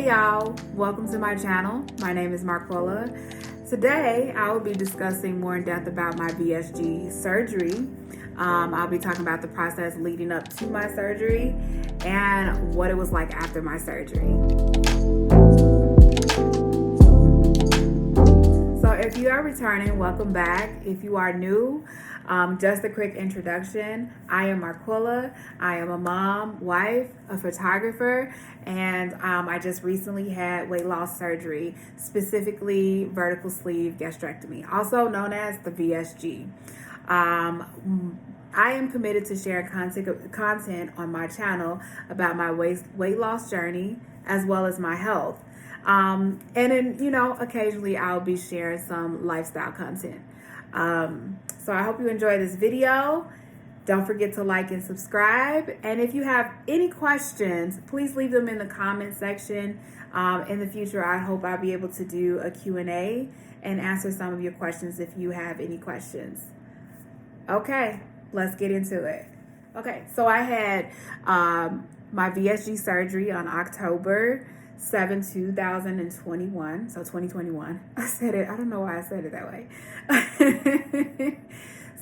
y'all, welcome to my channel. My name is Marquella. Today I will be discussing more in depth about my VSG surgery. I'll be talking about the process leading up to my surgery and what it was like after my surgery. So if you are returning, welcome back. If you are new, just a quick introduction. I am Marquella. I am a mom, wife, a photographer, and I just recently had weight loss surgery, specifically vertical sleeve gastrectomy, also known as the VSG. I am committed to share content on my channel about my weight loss journey as well as my health. And then, occasionally I'll be sharing some lifestyle content. So I hope you enjoy this video. Don't forget to like and subscribe. And if you have any questions, please leave them in the comment section. In the future, I hope I'll be able to do a Q&A and answer some of your questions if you have any questions. Okay, let's get into it. Okay, so I had my VSG surgery on October 7, 2021. So 2021. I said it. I don't know why I said it that way.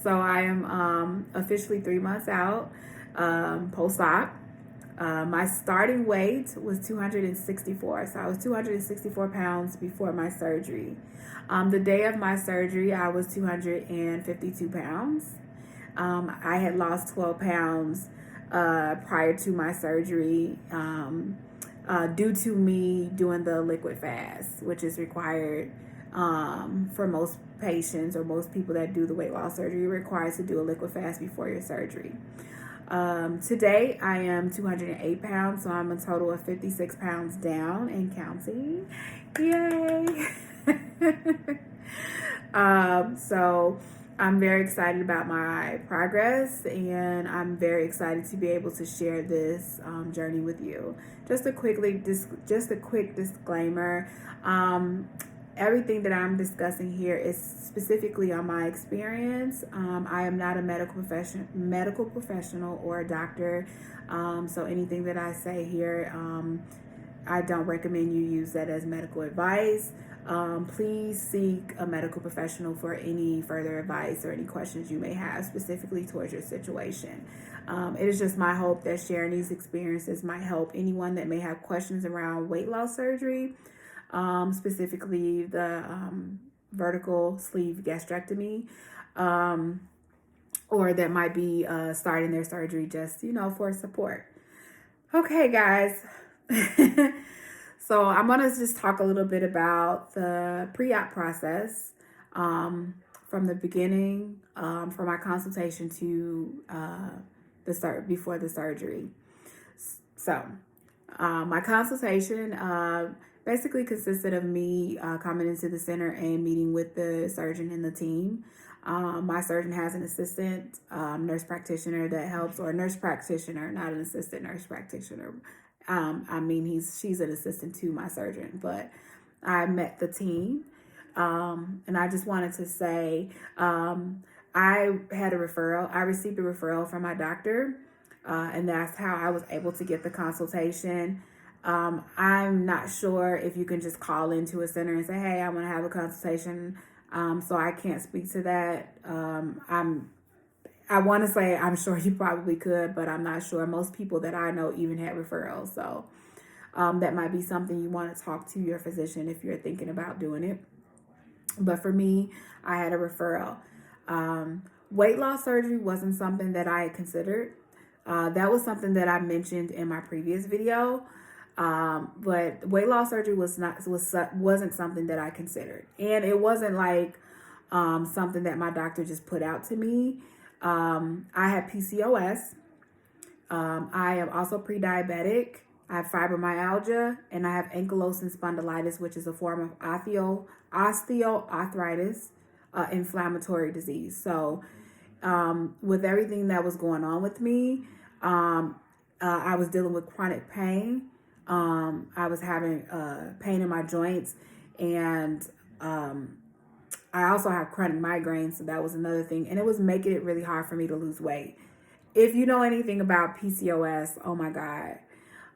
So I am officially 3 months out post-op. My starting weight was 264. So I was 264 pounds before my surgery. The day of my surgery, I was 252 pounds. I had lost 12 pounds prior to my surgery due to me doing the liquid fast, which is required for most patients or most people that do the weight loss surgery, requires to do a liquid fast before your surgery. Today I am 208 pounds, so I'm a total of 56 pounds down and counting. Yay! So I'm very excited about my progress, and I'm very excited to be able to share this journey with you. Just a quick disclaimer. Everything that I'm discussing here is specifically on my experience. I am not a medical professional or a doctor. So anything that I say here, I don't recommend you use that as medical advice. Please seek a medical professional for any further advice or any questions you may have specifically towards your situation. It is just my hope that sharing these experiences might help anyone that may have questions around weight loss surgery, specifically the vertical sleeve gastrectomy, or that might be starting their surgery just, for support. Okay, guys. So I'm going to just talk a little bit about the pre-op process from the beginning, from my consultation to before the surgery. So my consultation basically consisted of me coming into the center and meeting with the surgeon and the team. My surgeon has an assistant nurse practitioner that helps, or a nurse practitioner, not an assistant nurse practitioner. She's an assistant to my surgeon, but I met the team. And I just wanted to say, I received a referral from my doctor, and that's how I was able to get the consultation. I'm not sure if you can just call into a center and say, hey, I want to have a consultation. So I can't speak to that. I want to say I'm sure you probably could, but I'm not sure. Most people that I know even had referrals. So that might be something you want to talk to your physician if you're thinking about doing it. But for me, I had a referral. Weight loss surgery wasn't something that I had considered. That was something that I mentioned in my previous video. But weight loss surgery wasn't something that I considered. And it wasn't like something that my doctor just put out to me. I have PCOS. I am also pre-diabetic. I have fibromyalgia, and I have ankylosing spondylitis, which is a form of osteoarthritis, inflammatory disease. So with everything that was going on with me, I was dealing with chronic pain. I was having pain in my joints, and I also have chronic migraines, so that was another thing. And it was making it really hard for me to lose weight. If you know anything about PCOS, oh my God,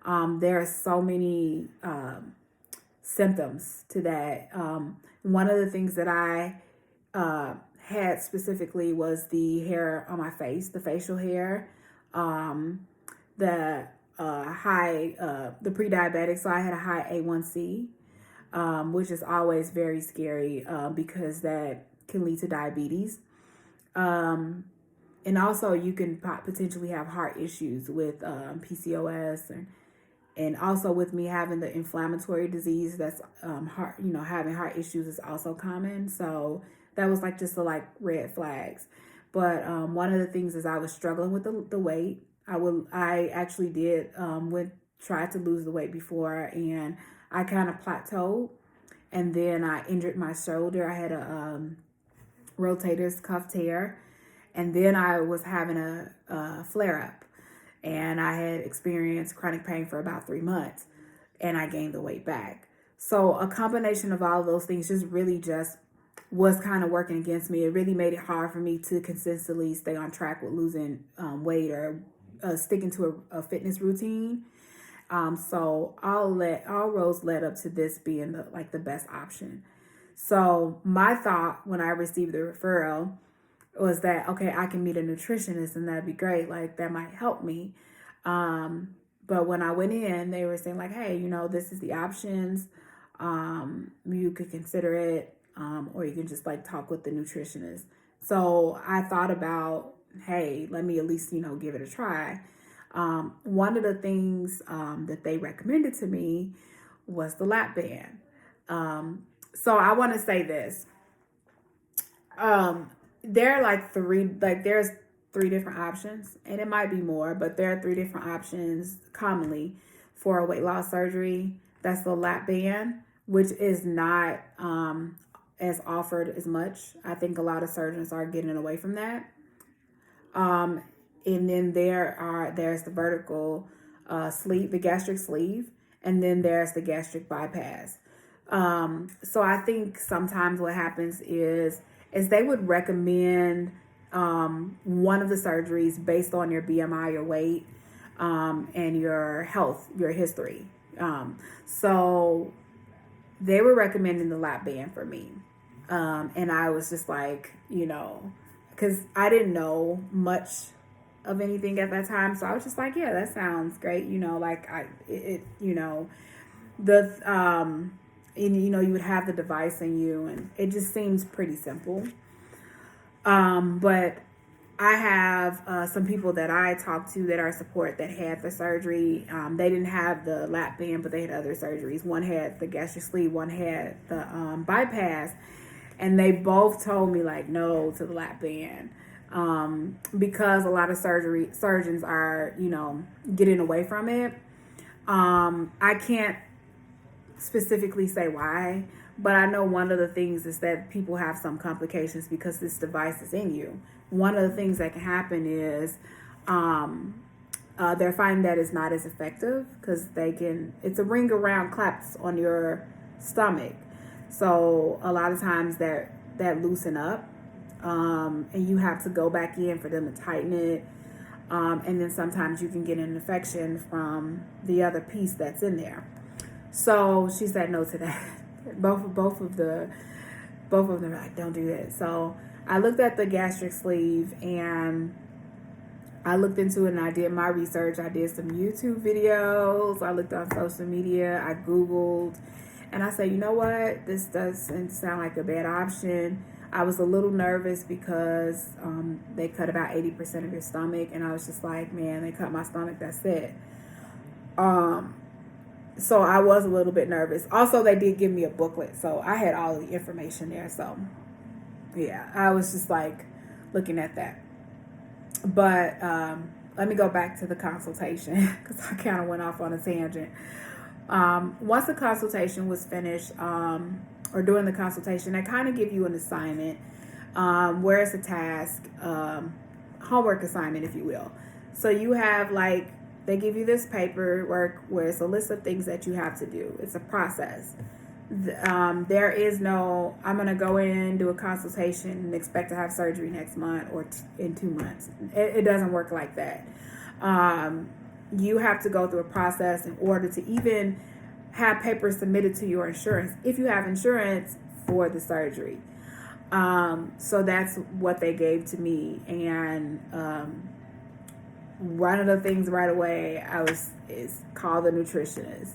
There are so many symptoms to that. One of the things that I had specifically was the hair on my face, the facial hair, the the pre-diabetic. So I had a high A1C, which is always very scary because that can lead to diabetes. And also you can potentially have heart issues with PCOS, and also with me having the inflammatory disease, that's heart, having heart issues is also common. So that was like just the red flags. But one of the things is I was struggling with the weight. I actually did tried to lose the weight before, and I kind of plateaued, and then I injured my shoulder. I had a rotator's cuff tear, and then I was having a flare up, and I had experienced chronic pain for about 3 months, and I gained the weight back. So a combination of all of those things just was kind of working against me. It really made it hard for me to consistently stay on track with losing weight or sticking to a fitness routine. So all roads led up to this being the best option. So my thought when I received the referral was that, okay, I can meet a nutritionist and that'd be great. Like that might help me. But when I went in, they were saying like, hey, this is the options. You could consider it. Or you can just talk with the nutritionist. So I thought about, hey, let me at least, give it a try. One of the things that they recommended to me was the lap band. So I want to say this. There are there's 3 different options, and it might be more, but there are 3 different options commonly for a weight loss surgery. That's the lap band, which is not as offered as much. I think a lot of surgeons are getting away from that. And then there's the vertical sleeve, the gastric sleeve, and then there's the gastric bypass. So I think sometimes what happens is they would recommend one of the surgeries based on your BMI, your weight, and your health, your history. So they were recommending the lap band for me. And I was just because I didn't know much of anything at that time. So I was just like, yeah, that sounds great. You would have the device in you, and it just seems pretty simple. But I have some people that I talked to that are support that had the surgery. They didn't have the lap band, but they had other surgeries. One had the gastric sleeve, one had the bypass. And they both told me no to the lap band because a lot of surgeons are, getting away from it. I can't specifically say why, but I know one of the things is that people have some complications because this device is in you. One of the things that can happen is they're finding that it's not as effective because it's a ring around claps on your stomach. So a lot of times that loosen up, and you have to go back in for them to tighten it. And then sometimes you can get an infection from the other piece that's in there. So she said no to that. Both of them are like, don't do that. So I looked at the gastric sleeve and I looked into it and I did my research. I did some YouTube videos. I looked on social media. I Googled. And I said, you know what? This doesn't sound like a bad option. I was a little nervous because they cut about 80% of your stomach. And I was just like, man, they cut my stomach. That's it. So I was a little bit nervous. Also, they did give me a booklet. So I had all of the information there. So, yeah, I was just looking at that. But let me go back to the consultation because I kind of went off on a tangent. Once the consultation was finished, or during the consultation, they kind of give you an assignment, where it's a task, homework assignment, if you will. So you have they give you this paperwork where it's a list of things that you have to do. It's a process. There is no, I'm going to go in, do a consultation and expect to have surgery next month or in 2 months. It doesn't work like that. you have to go through a process in order to even have papers submitted to your insurance, if you have insurance for the surgery. So that's what they gave to me. And one of the things right away is call the nutritionist.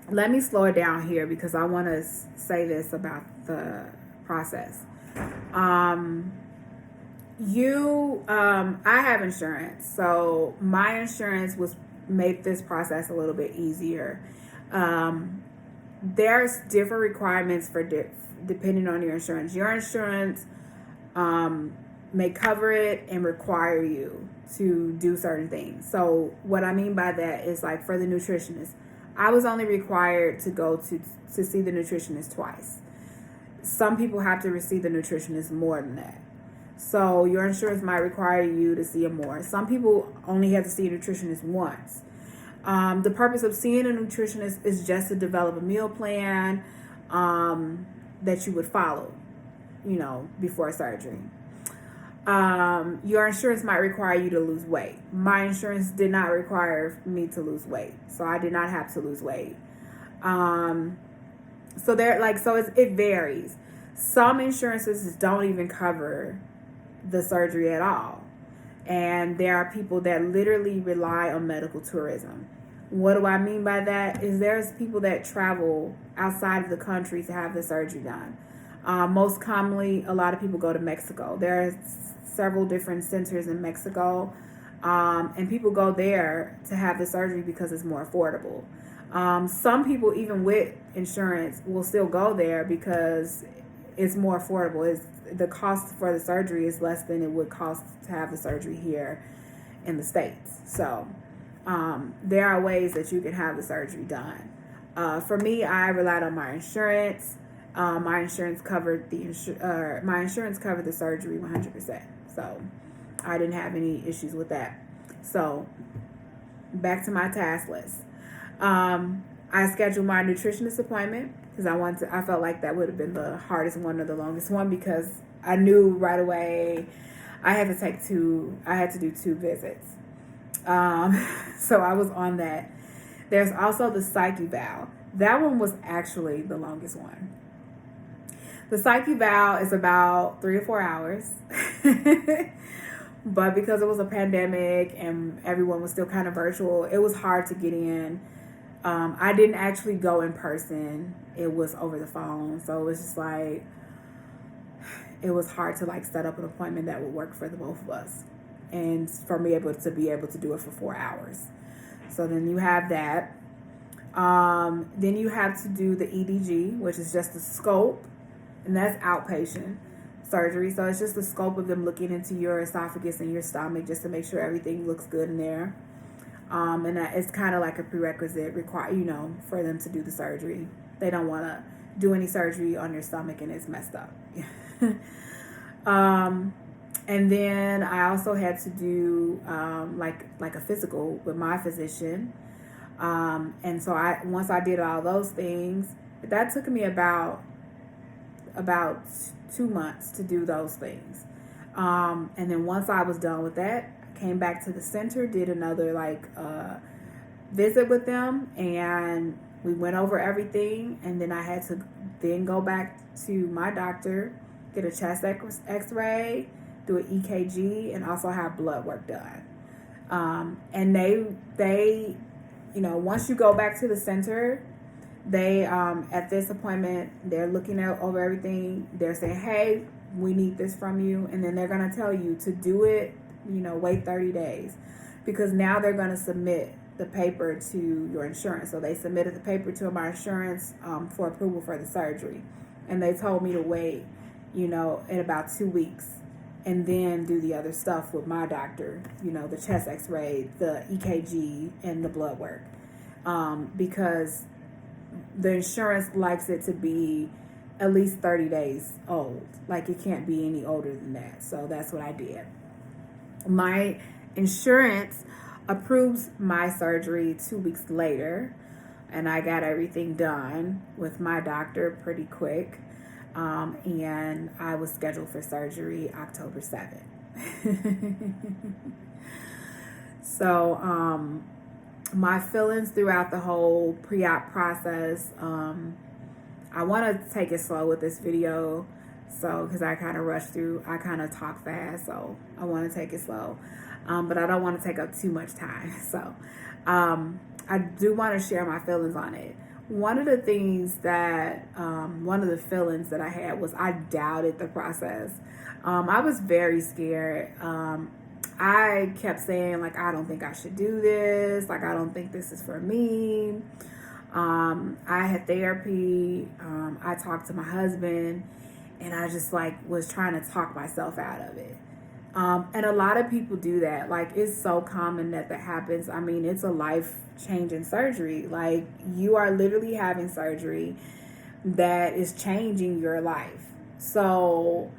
Let me slow it down here because I want to say this about the process. I have insurance, so my insurance made this process a little bit easier. There's different requirements for depending on your insurance. Your insurance may cover it and require you to do certain things. So what I mean by that is, like, for the nutritionist, I was only required to go to see the nutritionist twice. Some people have to receive the nutritionist more than that. So your insurance might require you to see him more. Some people only have to see a nutritionist once. The purpose of seeing a nutritionist is just to develop a meal plan that you would follow, before surgery. Your insurance might require you to lose weight. My insurance did not require me to lose weight, so I did not have to lose weight. It varies. Some insurances don't even cover the surgery at all, and there are people that literally rely on medical tourism. What do I mean by that? Is there's people that travel outside of the country to have the surgery done. Most commonly, a lot of people go to Mexico. There are several different centers in Mexico, and people go there to have the surgery because it's more affordable. Some people, even with insurance, will still go there because it's more affordable. The cost for the surgery is less than it would cost to have the surgery here in the States. So there are ways that you can have the surgery done. For me, I relied on my insurance. My insurance covered the surgery 100%. So I didn't have any issues with that. So back to my task list. I scheduled my nutritionist appointment because I felt like that would have been the hardest one or the longest one, because I knew right away I had to do 2 visits. So I was on that. There's also the psych eval. That one was actually the longest one. The psych eval is about 3 to 4 hours. But because it was a pandemic and everyone was still kind of virtual, it was hard to get in. I didn't actually go in person. It was over the phone. So it was just like, it was hard to set up an appointment that would work for the both of us. And for me to be able to do it for 4 hours. So then you have that. Then you have to do the EDG, which is just the scope. And that's outpatient surgery. So it's just the scope of them looking into your esophagus and your stomach just to make sure everything looks good in there. And that it's kind of like a prerequisite for them to do the surgery. They don't want to do any surgery on your stomach and it's messed up. And then I also had to do like a physical with my physician. And so once I did all those things, that took me about 2 months to do those things. And then once I was done with that, I came back to the center, did another visit with them, and we went over everything. And then I had to then go back to my doctor, get a chest x-ray, do an EKG, and also have blood work done. And they once you go back to the center, they at this appointment, they're looking over everything. They're saying, hey, we need this from you. And then they're going to tell you to do it, wait 30 days. Because now they're going to submit the paper to your insurance. So they submitted the paper to my insurance for approval for the surgery. And they told me to wait, in about 2 weeks. And then do the other stuff with my doctor, the chest x-ray, the EKG, and the blood work. Because the insurance likes it to be at least 30 days old. It can't be any older than that. So that's what I did. My insurance approves my surgery 2 weeks later. And I got everything done with my doctor pretty quick. And I was scheduled for surgery October 7th. So, my feelings throughout the whole pre-op process, I want to take it slow with this video. So, because I kind of rush through, I kind of talk fast. So, I want to take it slow. But I don't want to take up too much time. So, I do want to share my feelings on it. One of the things that, one of the feelings that I had was I doubted the process. I was very scared. I kept saying, like, I don't think I should do this. Like, I don't think this is for me. I had therapy. I talked to my husband, and I just, like, was trying to talk myself out of it. And a lot of people do that. Like, it's so common that happens. I mean, it's a life-changing surgery. Like, you are literally having surgery that is changing your life. So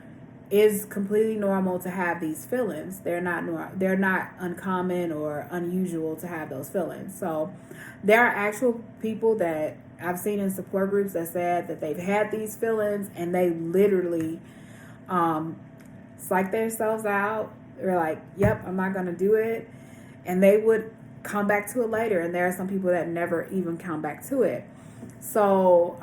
it's completely normal to have these feelings. They're not uncommon or unusual to have those feelings. So there are actual people that I've seen in support groups that said that they've had these feelings and they literally psych themselves out. They're like, yep, I'm not going to do it. And they would come back to it later. And there are some people that never even come back to it. So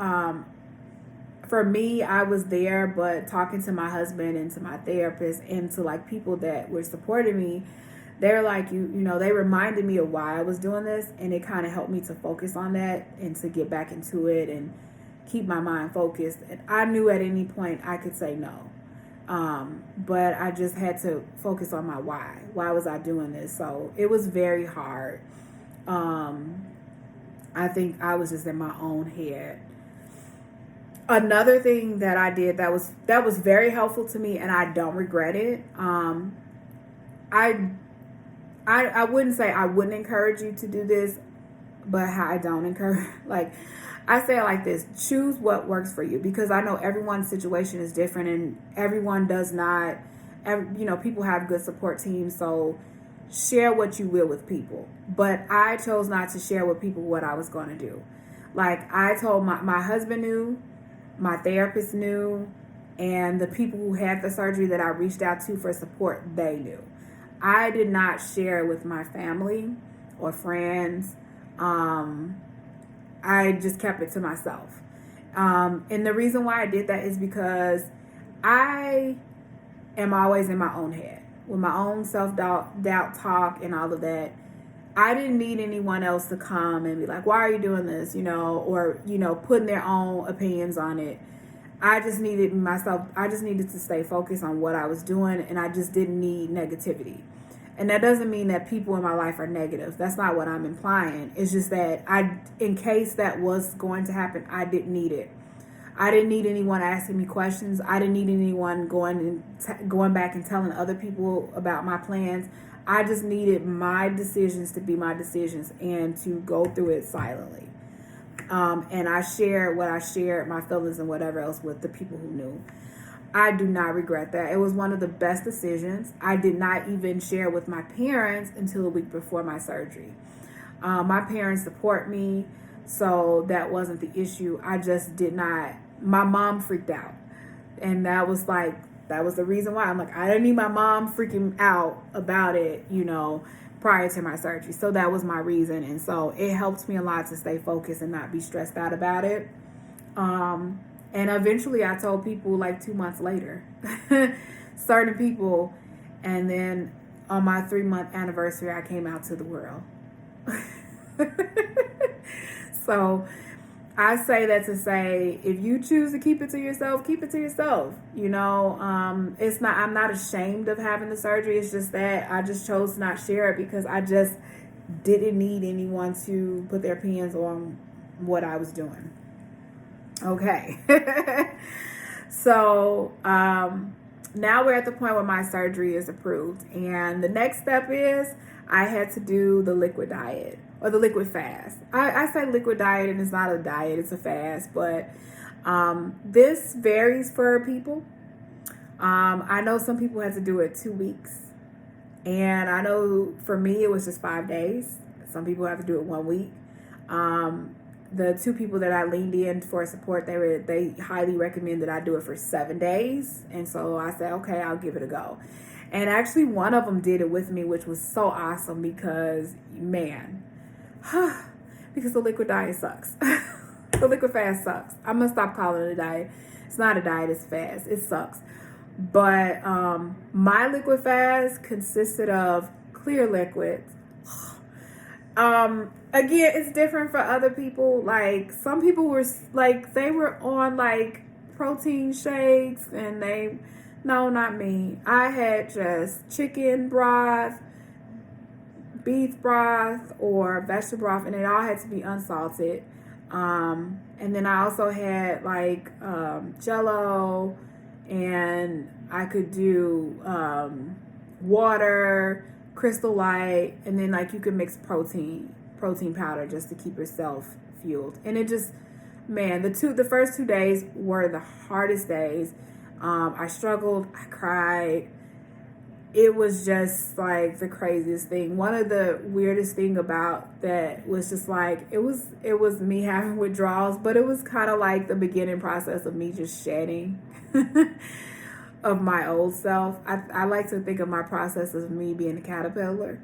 for me, I was there, but talking to my husband and to my therapist and to like people that were supporting me, they're like, you know, they reminded me of why I was doing this, and it kind of helped me to focus on that and to get back into it and keep my mind focused. And I knew at any point I could say no. But I just had to focus on my why. Why was I doing this? So it was very hard. I think I was just in my own head. Another thing that I did that was very helpful to me, and I don't regret it. I wouldn't say I wouldn't encourage you to do this, but I don't encourage. Like, I say it like this: choose what works for you, because I know everyone's situation is different, and everyone does not. You know, people have good support teams, so share what you will with people. But I chose not to share with people what I was going to do. Like, I told my husband knew. My therapist knew, and the people who had the surgery that I reached out to for support, they knew. I did not share with my family or friends. I just kept it to myself. And the reason why I did that is because I am always in my own head with my own self-doubt talk and all of that. I didn't need anyone else to come and be like, why are you doing this? You know, or, you know, putting their own opinions on it. I just needed to stay focused on what I was doing, and I just didn't need negativity. And that doesn't mean that people in my life are negative. That's not what I'm implying. It's just that in case that was going to happen, I didn't need it. I didn't need anyone asking me questions. I didn't need anyone going back and telling other people about my plans. I just needed my decisions to be my decisions and to go through it silently. And I shared what I shared, my feelings and whatever else, with the people who knew. I do not regret that. It was one of the best decisions. I did not even share with my parents until a week before my surgery. My parents support me, so that wasn't the issue. I just did not. My mom freaked out, and that was the reason why. I'm like, I didn't need my mom freaking out about it, you know, prior to my surgery. So that was my reason. And so it helped me a lot to stay focused and not be stressed out about it. And eventually I told people like 2 months later, certain people. And then on my 3-month anniversary, I came out to the world. So I say that to say, if you choose to keep it to yourself, keep it to yourself. You know, I'm not ashamed of having the surgery. It's just that I just chose to not share it because I just didn't need anyone to put their opinions on what I was doing. Okay. So, now we're at the point where my surgery is approved. And the next step is I had to do the liquid diet. Or the liquid fast. I say liquid diet, and it's not a diet, it's a fast. But this varies for people. I know some people had to do it 2 weeks. And I know for me, it was just 5 days. Some people have to do it 1 week. The 2 people that I leaned in for support, they highly recommend that I do it for 7 days. And so I said, okay, I'll give it a go. And actually one of them did it with me, which was so awesome because, man, because the liquid diet sucks. The liquid fast sucks. I'm going to stop calling it a diet. It's not a diet, it's fast. It sucks. But my liquid fast consisted of clear liquids. Again, it's different for other people. Like, some people were like, they were on like protein shakes, and no, not me. I had just chicken broth, beef broth, or vegetable broth, and it all had to be unsalted. And then I also had like Jello, and I could do water, Crystal Light, and then like you could mix protein powder just to keep yourself fueled. And it just, man, the first 2 days were the hardest days. I struggled, I cried. It was just like the craziest thing. One of the weirdest thing about that was just like, it was me having withdrawals, but it was kind of like the beginning process of me just shedding of my old self. I like to think of my process as me being a caterpillar.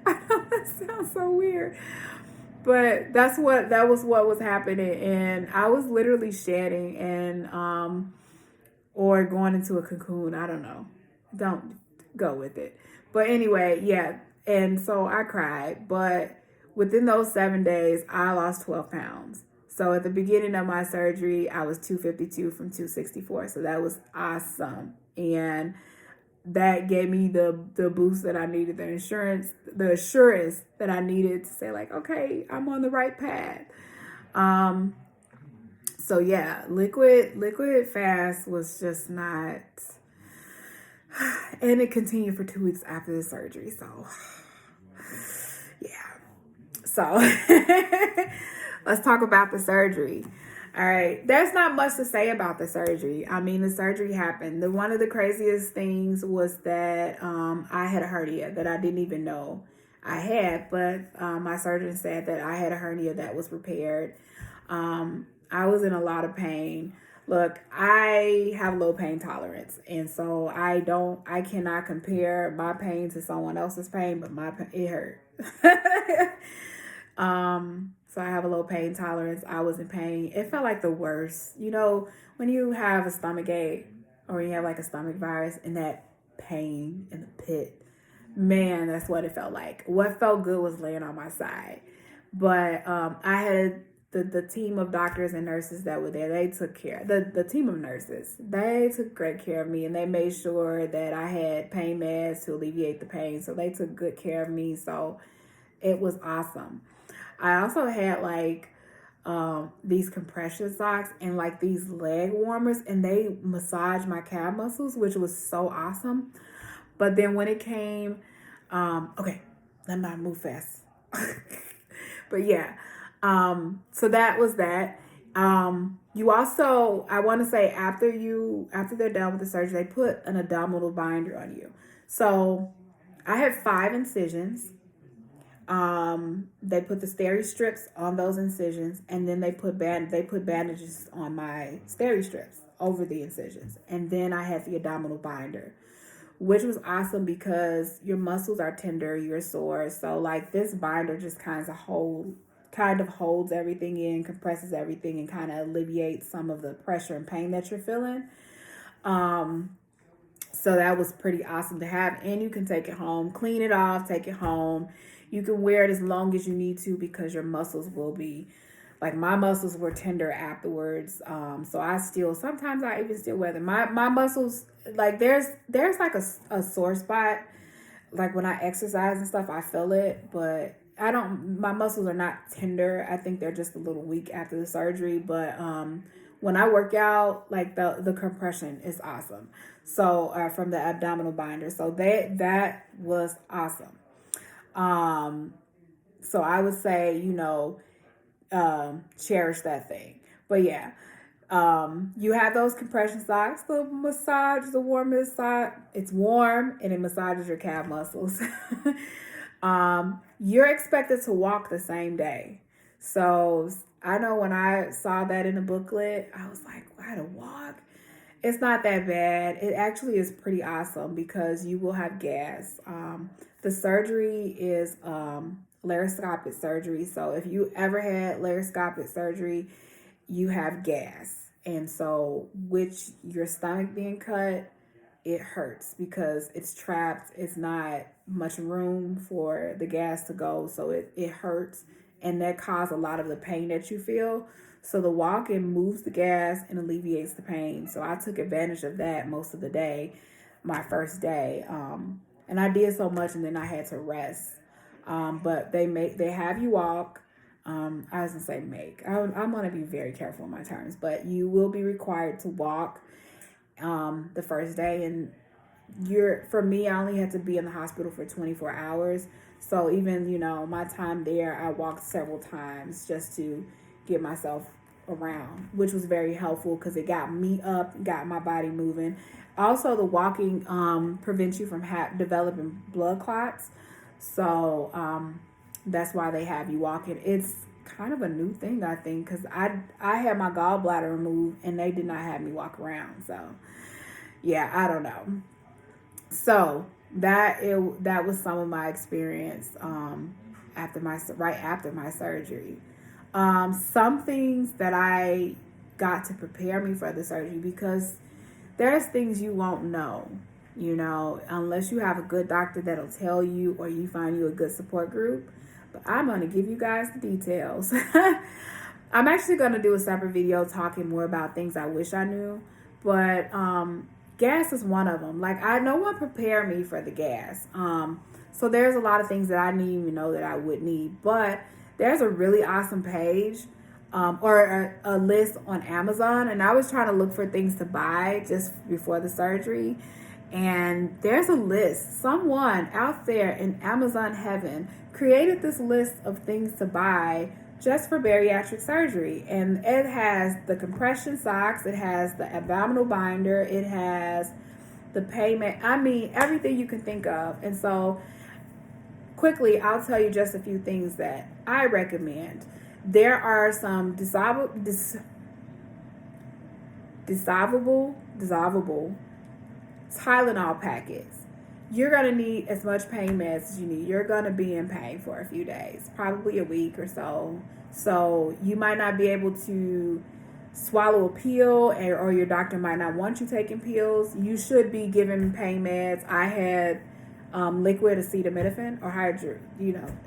I know that sounds so weird, but that was what was happening, and I was literally shedding and or going into a cocoon. I don't know. Don't go with it. But anyway, yeah. And so I cried, but within those 7 days, I lost 12 pounds. So at the beginning of my surgery, I was 252 from 264. So that was awesome. And that gave me the boost that I needed, the assurance that I needed to say like, okay, I'm on the right path. So yeah, liquid fast was just not, and it continued for 2 weeks after the surgery. So yeah. So let's talk about the surgery. All right. There's not much to say about the surgery. I mean, the surgery happened. One of the craziest things was that I had a hernia that I didn't even know I had, but my surgeon said that I had a hernia that was repaired. I was in a lot of pain. Look, I have low pain tolerance, and so I cannot compare my pain to someone else's pain, but it hurt. So I have a low pain tolerance. I was in pain. It felt like the worst. You know, when you have a stomach ache or you have like a stomach virus, and that pain in the pit, man, that's what it felt like. What felt good was laying on my side. But I had the team of doctors and nurses that were there. They took care. The team of nurses, they took great care of me, and they made sure that I had pain meds to alleviate the pain. So they took good care of me. So it was awesome. I also had like these compression socks and like these leg warmers, and they massaged my calf muscles, which was so awesome. But then when it came, okay, let me not move fast. But yeah, so that was that. You also, I want to say after they're done with the surgery, they put an abdominal binder on you. So I had 5 incisions. They put the steri strips on those incisions, and then they put bandages on my steri strips over the incisions. And then I had the abdominal binder, which was awesome because your muscles are tender, you're sore. So like this binder just kind of holds everything in, compresses everything, and kind of alleviates some of the pressure and pain that you're feeling. So that was pretty awesome to have. And you can take it home, clean it off, take it home. You can wear it as long as you need to because your muscles will be, like my muscles were tender afterwards. So sometimes I even still wear them. My muscles, like there's like a sore spot. Like when I exercise and stuff, I feel it, but my muscles are not tender. I think they're just a little weak after the surgery. But when I work out, like the compression is awesome. So from the abdominal binder. So that was awesome. So I would say, cherish that thing. But yeah, you have those compression socks, the warmest sock. It's warm and it massages your calf muscles. You're expected to walk the same day. So I know when I saw that in the booklet, I was like, why to walk? It's not that bad. It actually is pretty awesome because you will have gas. The surgery is laparoscopic surgery. So if you ever had laparoscopic surgery, you have gas. And so, with your stomach being cut, it hurts because it's trapped. It's not much room for the gas to go. So it hurts. And that causes a lot of the pain that you feel. So the walking moves the gas and alleviates the pain. So I took advantage of that most of the day, my first day. And I did so much and then I had to rest. But they have you walk. I was gonna say make. I'm gonna be very careful in my terms, but you will be required to walk the first day. And for me, I only had to be in the hospital for 24 hours. So even, my time there, I walked several times just to get myself around, which was very helpful because it got me up, got my body moving. Also, the walking prevents you from developing blood clots. So that's why they have you walking. It's kind of a new thing, I think, because I had my gallbladder removed and they did not have me walk around. So yeah, I don't know. So that was some of my experience right after my surgery. Some things that I got to prepare me for the surgery, because there's things you won't know, unless you have a good doctor that'll tell you or you find you a good support group. But I'm going to give you guys the details. I'm actually going to do a separate video talking more about things I wish I knew. But gas is one of them. Like, no one prepared me for the gas. So there's a lot of things that I didn't even know that I would need. But there's a really awesome page or a list on Amazon. And I was trying to look for things to buy just before the surgery. And there's a list. Someone out there in Amazon heaven created this list of things to buy just for bariatric surgery. And it has the compression socks, it has the abdominal binder, it has the payment. I mean, everything you can think of. And so quickly, I'll tell you just a few things that I recommend. There are some dissolvable Tylenol packets. You're going to need as much pain meds as you need. You're going to be in pain for a few days, probably a week or so. So you might not be able to swallow a pill, or your doctor might not want you taking pills. You should be given pain meds. I had liquid acetaminophen or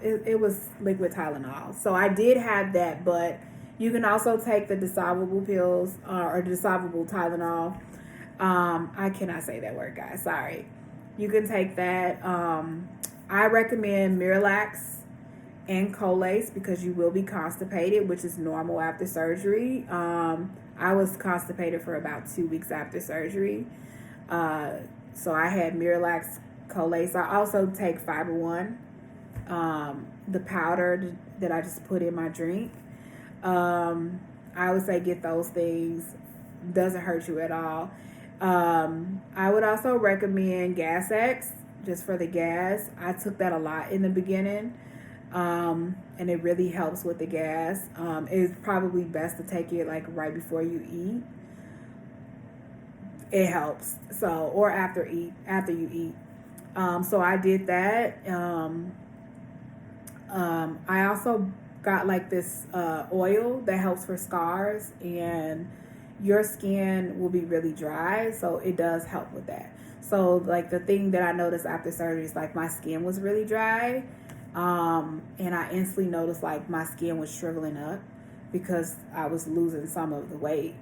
it was liquid Tylenol. So I did have that, but you can also take the dissolvable pills or dissolvable Tylenol. I cannot say that word, guys. Sorry. You can take that. I recommend Miralax and Colace because you will be constipated, which is normal after surgery. I was constipated for about 2 weeks after surgery. So I had Miralax, Colace. I also take Fiber One, the powder that I just put in my drink. I would say get those things. Doesn't hurt you at all. I would also recommend Gas X just for the gas. I took that a lot in the beginning, and it really helps with the gas. It's probably best to take it like right before you eat. It helps. So, or after you eat. So I did that. I also got like this oil that helps for scars, and your skin will be really dry, so it does help with that. So like the thing that I noticed after surgery is like my skin was really dry, and I instantly noticed like my skin was shriveling up because I was losing some of the weight.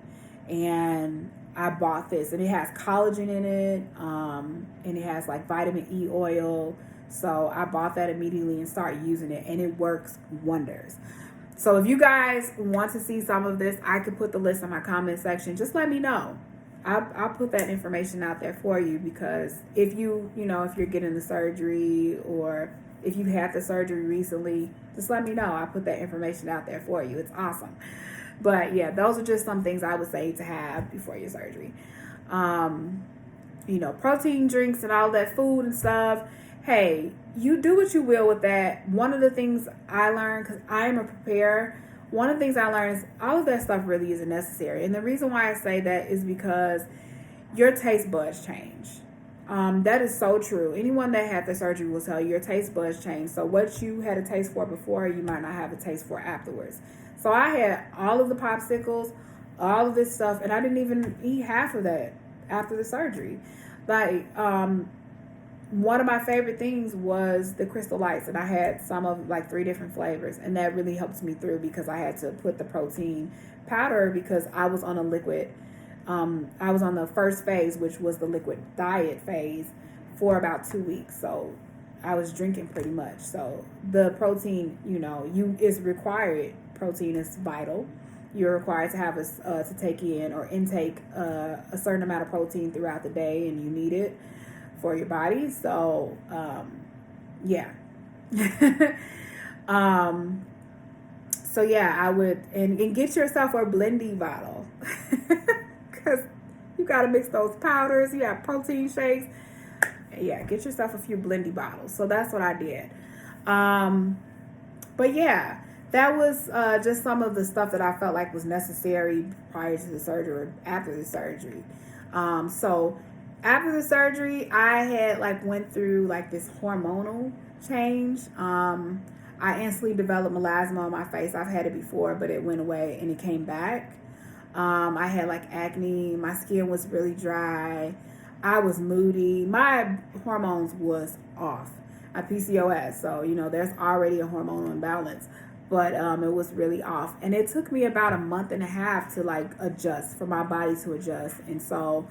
And I bought this, and it has collagen in it, and it has like vitamin E oil. So I bought that immediately and started using it, and it works wonders. So if you guys want to see some of this, I could put the list in my comment section. Just let me know. I'll put that information out there for you, because if if you're getting the surgery, or if you had the surgery recently, just let me know. I'll put that information out there for you. It's awesome. But yeah, those are just some things I would say to have before your surgery. Protein drinks and all that food and stuff. Hey, you do what you will with that. One of the things I learned, because I am a preparer, one of the things I learned is all of that stuff really isn't necessary. And the reason why I say that is because your taste buds change. That is so true. Anyone that had the surgery will tell you your taste buds change. So what you had a taste for before, you might not have a taste for afterwards. So I had all of the popsicles, all of this stuff, and I didn't even eat half of that after the surgery. Like, one of my favorite things was the Crystal Lights, and I had some of like 3 different flavors, and that really helped me through because I had to put the protein powder because I was on a liquid. I was on the first phase, which was the liquid diet phase, for about 2 weeks. So I was drinking pretty much. So the protein, is required. Protein is vital. You're required to have to take in or intake a certain amount of protein throughout the day, and you need it for your body. So, yeah. So yeah, I would, and get yourself a blendy bottle. Because you got to mix those powders. You have protein shakes. Yeah, get yourself a few blendy bottles. So that's what I did. But yeah, that was just some of the stuff that I felt like was necessary prior to the surgery or after the surgery. So after the surgery, I had went through this hormonal change. I instantly developed melasma on my face. I've had it before, but it went away and it came back. I had acne. My skin was really dry. I was moody. My hormones was off. I PCOS, so there's already a hormonal imbalance, but it was really off, and it took me about a month and a half to adjust, for my body to adjust. And so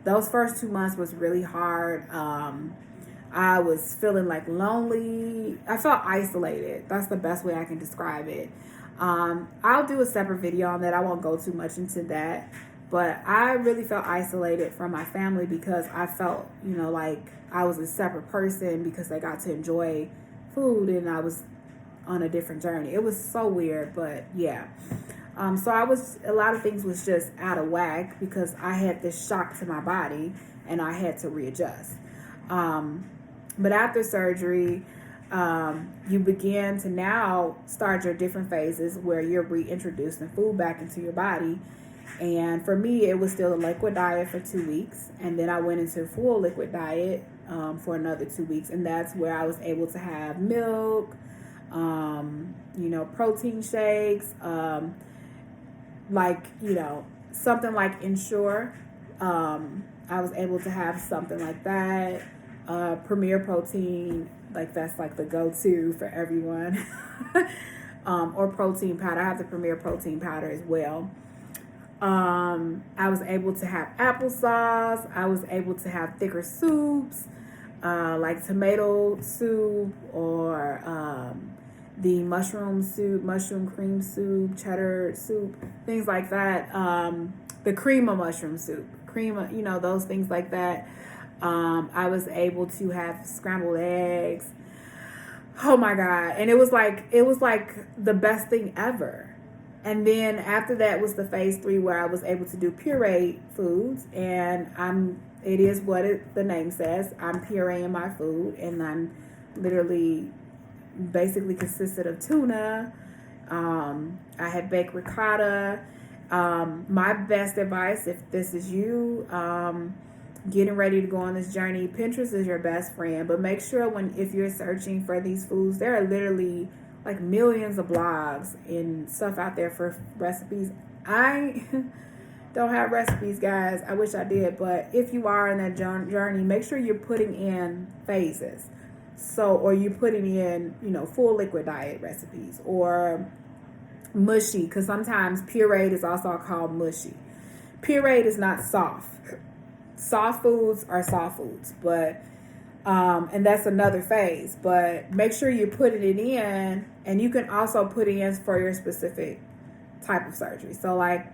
those first 2 months was really hard. I was feeling lonely. I felt isolated. That's the best way I can describe it. I'll do a separate video on that. I won't go too much into that, but I really felt isolated from my family because I felt, like I was a separate person because I got to enjoy food and I was on a different journey. It was so weird, but yeah. So a lot of things was just out of whack because I had this shock to my body and I had to readjust. But after surgery, you begin to now start your different phases where you're reintroducing food back into your body. And for me, it was still a liquid diet for 2 weeks. And then I went into a full liquid diet for another 2 weeks. And that's where I was able to have milk, protein shakes, something like Ensure. I was able to have something like that. Premier Protein, that's the go-to for everyone. Or protein powder. I have the Premier Protein powder as well. I was able to have applesauce. I was able to have thicker soups, like tomato soup or the mushroom soup, mushroom cream soup, cheddar soup, things like that. The cream of mushroom soup, those things like that. I was able to have scrambled eggs. Oh my God. And it was like the best thing ever. And then after that was the phase 3 where I was able to do pureed foods, and it is what the name says. I'm pureeing my food, and I'm literally basically consisted of tuna. I had baked ricotta. My best advice, if this is you, getting ready to go on this journey, Pinterest is your best friend, but make sure if you're searching for these foods, there are literally millions of blogs and stuff out there for recipes. I don't have recipes, guys. I wish I did, but if you are in that journey, make sure you're putting in phases. Or you're putting in, full liquid diet recipes or mushy, because sometimes pureed is also called mushy. Pureed is not soft. Soft foods are soft foods, but and that's another phase. But make sure you're putting it in, and you can also put it in for your specific type of surgery. So I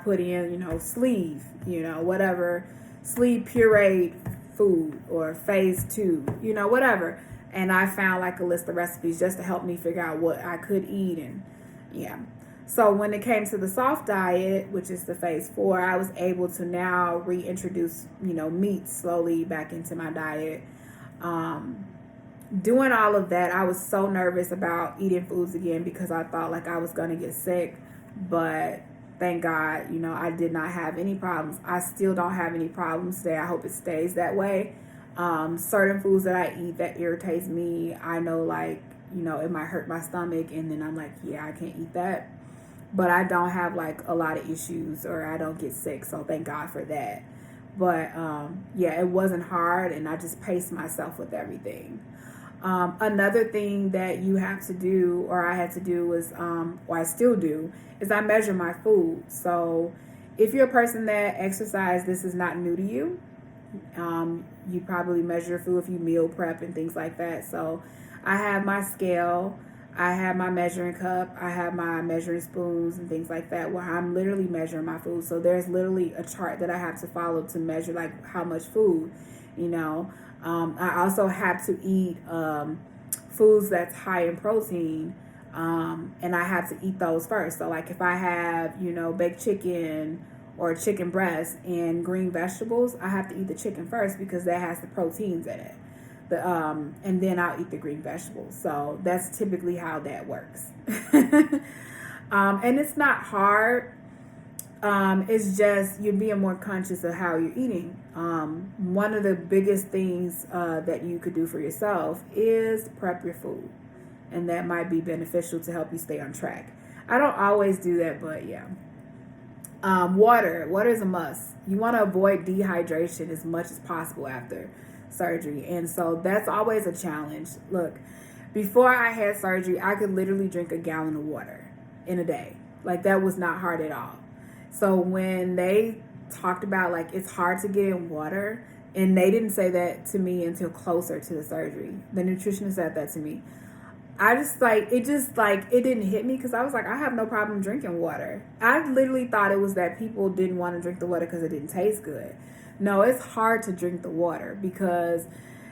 put in, sleeve, whatever, sleeve pureed food or phase 2, whatever. And I found a list of recipes just to help me figure out what I could eat. And yeah. So when it came to the soft diet, which is the phase 4, I was able to now reintroduce, meat slowly back into my diet. Doing all of that, I was so nervous about eating foods again because I thought I was going to get sick. But thank God, I did not have any problems. I still don't have any problems today. I hope it stays that way. Certain foods that I eat that irritates me, I know, like, it might hurt my stomach, and then I'm like, yeah, I can't eat that. But I don't have like a lot of issues, or I don't get sick, so thank God for that. But yeah, it wasn't hard, and I just paced myself with everything. Another thing that you have to do, or I had to do, was, or I still do, is I measure my food. So if you're a person that exercise, this is not new to you. You probably measure your food if you meal prep and things like that. So I have my scale, I have my measuring cup, I have my measuring spoons and things like that, where I'm literally measuring my food. So there's literally a chart that I have to follow to measure like how much food, I also have to eat foods that's high in protein, and I have to eat those first. So like if I have, baked chicken or chicken breast and green vegetables, I have to eat the chicken first because that has the proteins in it. And then I'll eat the green vegetables. So that's typically how that works. And it's not hard. It's just you're being more conscious of how you're eating. One of the biggest things that you could do for yourself is prep your food. And that might be beneficial to help you stay on track. I don't always do that, but yeah. Water is a must. You want to avoid dehydration as much as possible after surgery, and so that's always a challenge. Look, before I had surgery, I could literally drink a gallon of water in a day. Like, that was not hard at all. So when they talked about like it's hard to get in water, and they didn't say that to me until closer to the surgery, the nutritionist said that to me, it didn't hit me, because I was like, I have no problem drinking water. I literally thought it was that people didn't want to drink the water because it didn't taste good. No, it's hard to drink the water, because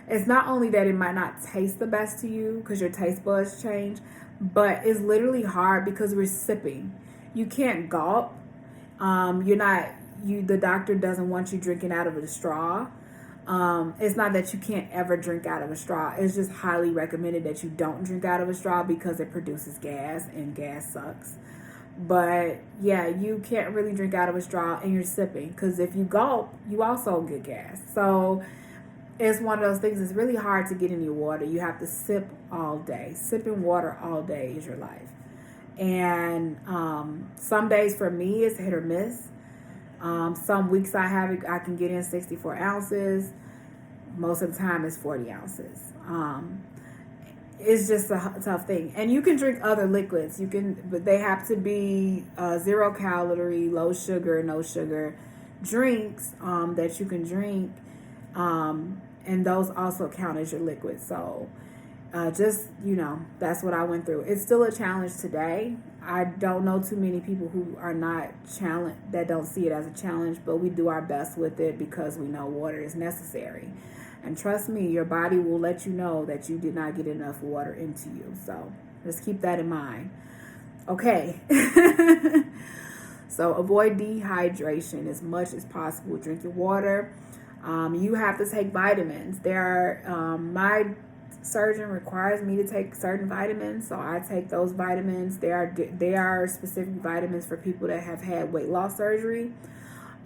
it's not only that it might not taste the best to you because your taste buds change, but it's literally hard because we're sipping. You can't gulp. The doctor doesn't want you drinking out of a straw. It's not that you can't ever drink out of a straw. It's just highly recommended that you don't drink out of a straw because it produces gas, and gas sucks. But yeah, you can't really drink out of a straw and you're sipping, because if you gulp, you also get gas. So it's one of those things. It's really hard to get in your water. You have to sip all day. Sipping water all day is your life. And some days for me it's hit or miss. Some weeks I can get in 64 ounces. Most of the time it's 40 ounces. It's just a tough thing. And you can drink other liquids. But they have to be 0 calorie, low sugar, no sugar drinks that you can drink. And those also count as your liquids. So that's what I went through. It's still a challenge today. I don't know too many people who are not challenged, that don't see it as a challenge, but we do our best with it because we know water is necessary. And trust me, your body will let you know that you did not get enough water into you. So just keep that in mind. Okay. So avoid dehydration as much as possible. Drink your water. You have to take vitamins. My surgeon requires me to take certain vitamins, so I take those vitamins. They are specific vitamins for people that have had weight loss surgery.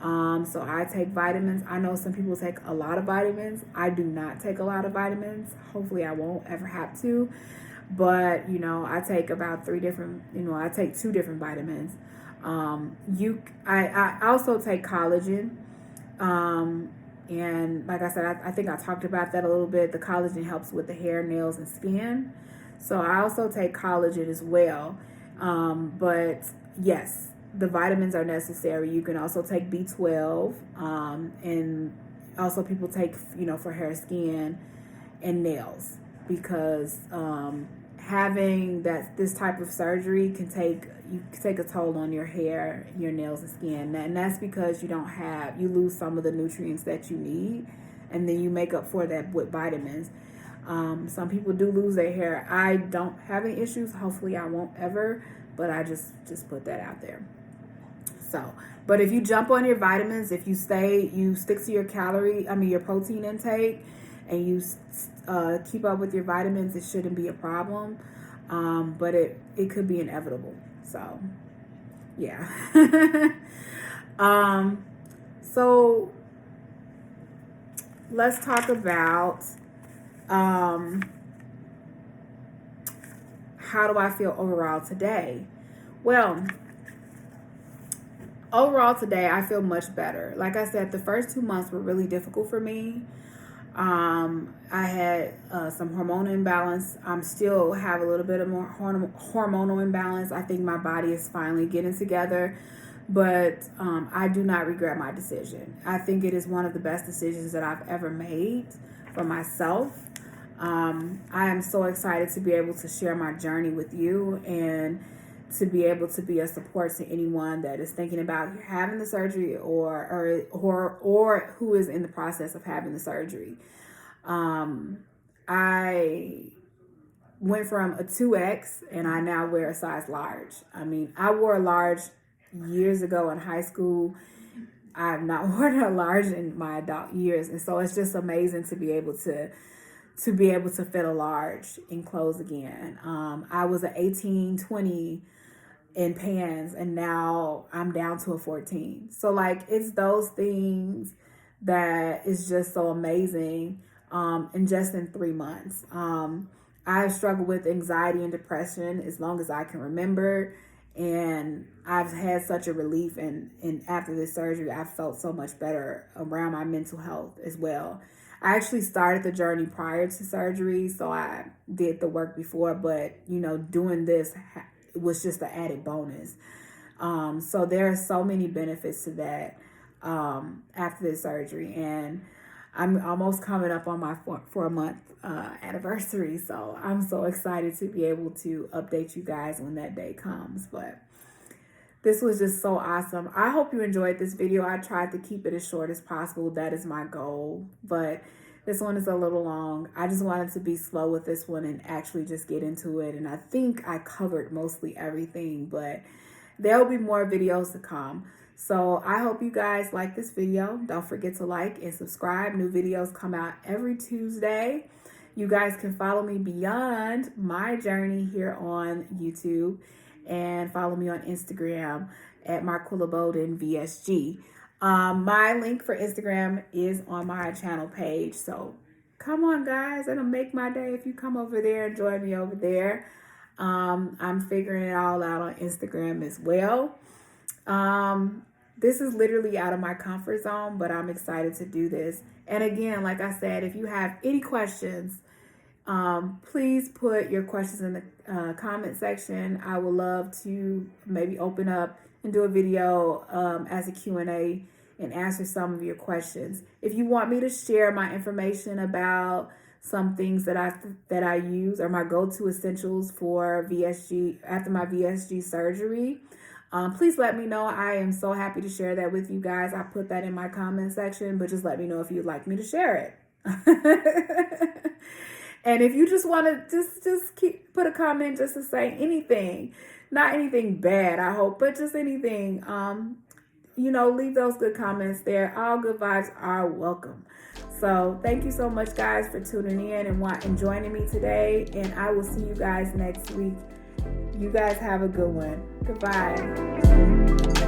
So I take vitamins. I know some people take a lot of vitamins. I do not take a lot of vitamins. Hopefully I won't ever have to. But, I take about 3 different, I take 2 different vitamins. I also take collagen. And like I said, I think I talked about that a little bit. The collagen helps with the hair, nails, and skin. So I also take collagen as well. But yes, the vitamins are necessary. You can also take B12. And also people take, for hair, skin, and nails. Because having this type of surgery can take a toll on your hair, your nails, and skin, and that's because you lose some of the nutrients that you need, and then you make up for that with vitamins. Some people do lose their hair. I don't have any issues. Hopefully I won't ever, but I just put that out there. So, but if you jump on your vitamins, if you stick to your protein intake, and you keep up with your vitamins, it shouldn't be a problem. But it could be inevitable. So yeah. So let's talk about how do I feel overall today? Well, overall today, I feel much better. Like I said, the first 2 months were really difficult for me. I had some hormonal imbalance. Still have a little bit of more hormonal imbalance. I think my body is finally getting together, but I do not regret my decision. I think it is one of the best decisions that I've ever made for myself. I am so excited to be able to share my journey with you and to be able to be a support to anyone that is thinking about having the surgery or who is in the process of having the surgery. I went from a 2X and I now wear a size large. I mean, I wore a large years ago in high school. I have not worn a large in my adult years, and so it's just amazing to be able to fit a large in clothes again. I was an 18, 20 in pants, and now I'm down to a 14. So like, it's those things that is just so amazing. And just in 3 months, I've struggled with anxiety and depression as long as I can remember, and I've had such a relief. And after this surgery, I felt so much better around my mental health as well. I actually started the journey prior to surgery, so I did the work before, but doing this was just an added bonus. So there are so many benefits to that after this surgery, and I'm almost coming up on my 4-month anniversary, so I'm so excited to be able to update you guys when that day comes. But this was just so awesome. I hope you enjoyed this video. I tried to keep it as short as possible. That is my goal, but this one is a little long. I just wanted to be slow with this one and actually just get into it, and I think I covered mostly everything, but there will be more videos to come. So I hope you guys like this video. Don't forget to like and subscribe. New videos come out every Tuesday. You guys can follow me beyond my journey here on YouTube and follow me on Instagram at Marquilla Bolden VSG. My link for Instagram is on my channel page. So come on, guys. It'll make my day if you come over there and join me over there. I'm figuring it all out on Instagram as well. This is literally out of my comfort zone, but I'm excited to do this. And again, like I said, if you have any questions, please put your questions in the comment section. I would love to maybe open up and do a video as a Q&A and answer some of your questions. If you want me to share my information about some things that I use or my go-to essentials for VSG after my VSG surgery, please let me know. I am so happy to share that with you guys. I put that in my comment section, but just let me know if you'd like me to share it. And if you just want to just put a comment just to say anything, not anything bad, I hope, but just anything, leave those good comments there. All good vibes are welcome. So thank you so much, guys, for tuning in and joining me today. And I will see you guys next week. You guys have a good one. Goodbye.